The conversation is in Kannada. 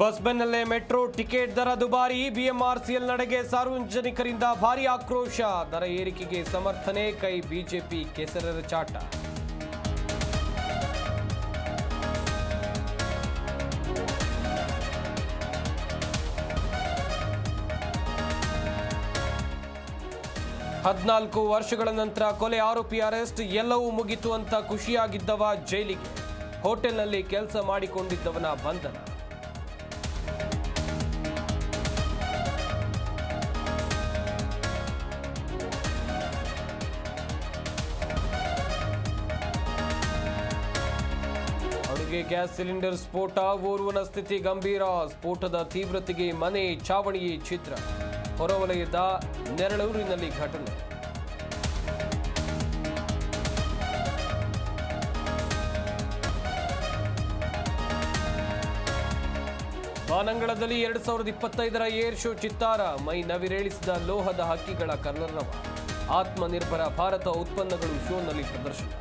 ಬಸ್ ಬೆನ್ನಲ್ಲೇ ಮೆಟ್ರೋ ಟಿಕೆಟ್ ದರ ದುಬಾರಿ, ಬಿಎಂಆರ್ಸಿಎಲ್ ನಡೆಗೆ ಸಾರ್ವಜನಿಕರಿಂದ ಭಾರಿ ಆಕ್ರೋಶ. ದರ ಏರಿಕೆಗೆ ಸಮರ್ಥನೆ, ಕೈ ಬಿಜೆಪಿ ಕೆಸರೆರಚಾಟ. ಹದಿನಾಲ್ಕು ವರ್ಷಗಳ ನಂತರ ಕೊಲೆ ಆರೋಪಿ ಅರೆಸ್ಟ್, ಎಲ್ಲವೂ ಮುಗಿತು ಅಂತ ಖುಷಿಯಾಗಿದ್ದವ ಜೈಲಿಗೆ, ಹೋಟೆಲ್ನಲ್ಲಿ ಕೆಲಸ ಮಾಡಿಕೊಂಡಿದ್ದವನ ಬಂಧನ. ಅಡುಗೆ ಗ್ಯಾಸ್ ಸಿಲಿಂಡರ್ ಸ್ಫೋಟ, ಓರ್ವನ ಸ್ಥಿತಿ ಗಂಭೀರ. ಸ್ಫೋಟದ ತೀವ್ರತೆಗೆ ಮನೆ ಛಾವಣಿಯೇ ಛಿದ್ರ. ಹೊರವಲಯದ ನೆರಳೂರಿನಲ್ಲಿ ಘಟನೆ. ಬಾನಂಗಳದಲ್ಲಿ 2025ರ ಏರ್ ಶೋ ಚಿತ್ತಾರ, ಮೈ ನವಿರೇಳಿಸಿದ ಲೋಹದ ಹಕ್ಕಿಗಳ ಕಲರವ. ಆತ್ಮನಿರ್ಭರ ಭಾರತ ಉತ್ಪನ್ನಗಳು ಶೋನಲ್ಲಿ ಪ್ರದರ್ಶನ.